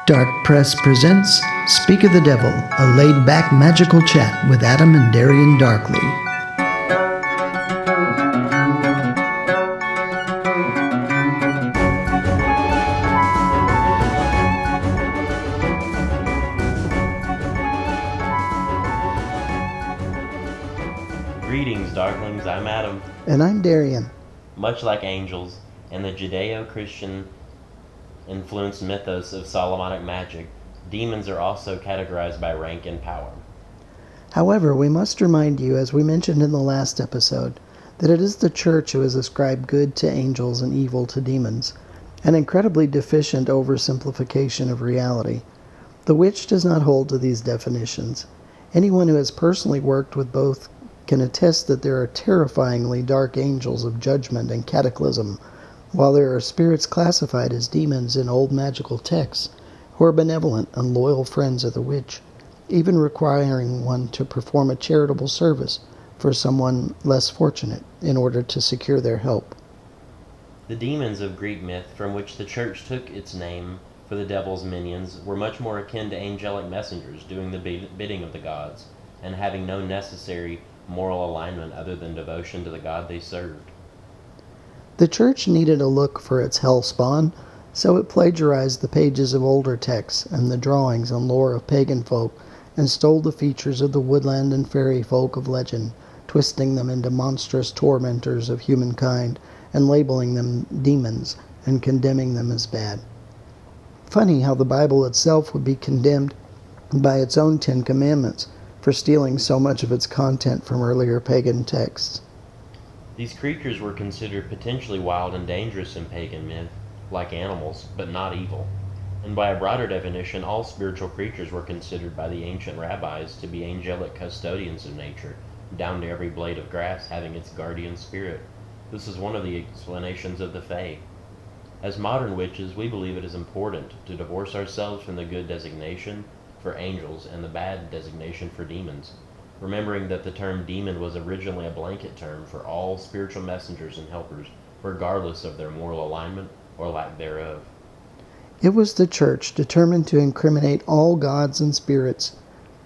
Darkpress presents Speak of the Devil, a laid-back magical chat with Adam and Darian Darkly. Greetings, Darklings. I'm Adam. And I'm Darian. Much like angels and the Judeo-Christian influenced mythos of Solomonic magic, demons are also categorized by rank and power. However, we must remind you, as we mentioned in the last episode, that it is the church who has ascribed good to angels and evil to demons, an incredibly deficient oversimplification of reality. The witch does not hold to these definitions. Anyone who has personally worked with both can attest that there are terrifyingly dark angels of judgment and cataclysm, while there are spirits classified as demons in old magical texts who are benevolent and loyal friends of the witch, even requiring one to perform a charitable service for someone less fortunate in order to secure their help. The demons of Greek myth, from which the church took its name for the devil's minions, were much more akin to angelic messengers doing the bidding of the gods, and having no necessary moral alignment other than devotion to the god they served. The church needed a look for its hell spawn, so it plagiarized the pages of older texts and the drawings and lore of pagan folk and stole the features of the woodland and fairy folk of legend, twisting them into monstrous tormentors of humankind and labeling them demons and condemning them as bad. Funny how the Bible itself would be condemned by its own 10 Commandments for stealing so much of its content from earlier pagan texts. These creatures were considered potentially wild and dangerous in pagan myth, like animals, but not evil. And by a broader definition, all spiritual creatures were considered by the ancient rabbis to be angelic custodians of nature, down to every blade of grass having its guardian spirit. This is one of the explanations of the Fae. As modern witches, we believe it is important to divorce ourselves from the good designation for angels and the bad designation for demons, remembering that the term demon was originally a blanket term for all spiritual messengers and helpers, regardless of their moral alignment or lack thereof. It was the church determined to incriminate all gods and spirits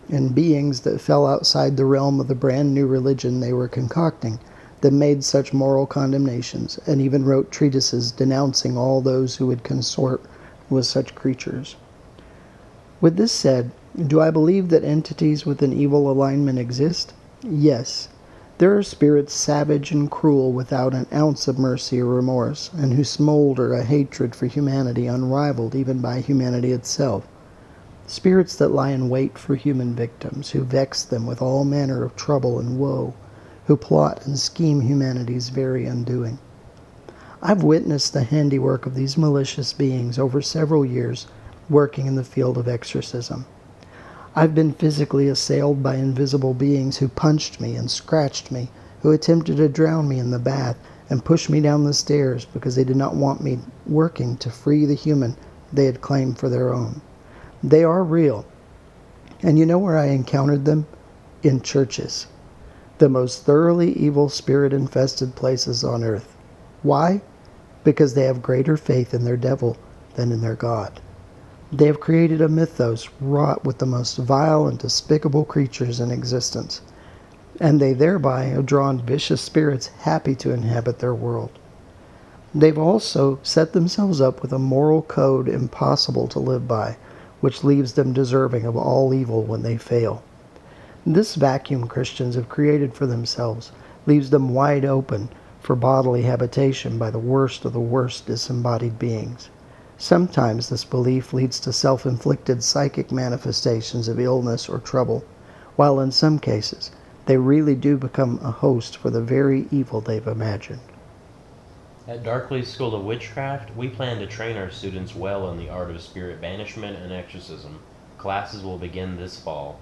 and beings that fell outside the realm of the brand new religion they were concocting that made such moral condemnations, and even wrote treatises denouncing all those who would consort with such creatures. With this said, do I believe that entities with an evil alignment exist? Yes. There are spirits savage and cruel without an ounce of mercy or remorse, and who smolder a hatred for humanity unrivaled even by humanity itself. Spirits that lie in wait for human victims, who vex them with all manner of trouble and woe, who plot and scheme humanity's very undoing. I've witnessed the handiwork of these malicious beings over several years, working in the field of exorcism. I've been physically assailed by invisible beings who punched me and scratched me, who attempted to drown me in the bath and push me down the stairs because they did not want me working to free the human they had claimed for their own. They are real. And you know where I encountered them? In churches. The most thoroughly evil spirit-infested places on earth. Why? Because they have greater faith in their devil than in their God. They have created a mythos wrought with the most vile and despicable creatures in existence, and they thereby have drawn vicious spirits happy to inhabit their world. They've also set themselves up with a moral code impossible to live by, which leaves them deserving of all evil when they fail. This vacuum Christians have created for themselves leaves them wide open for bodily habitation by the worst of the worst disembodied beings. Sometimes this belief leads to self-inflicted psychic manifestations of illness or trouble, while in some cases they really do become a host for the very evil they've imagined. At Darkly's School of Witchcraft, we plan to train our students well in the art of spirit banishment and exorcism. Classes will begin this fall.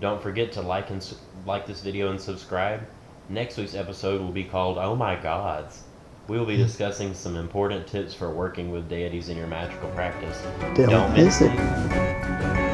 Don't forget to like this video and subscribe. Next week's episode will be called Oh My Gods. We will be discussing some important tips for working with deities in your magical practice. Don't miss it.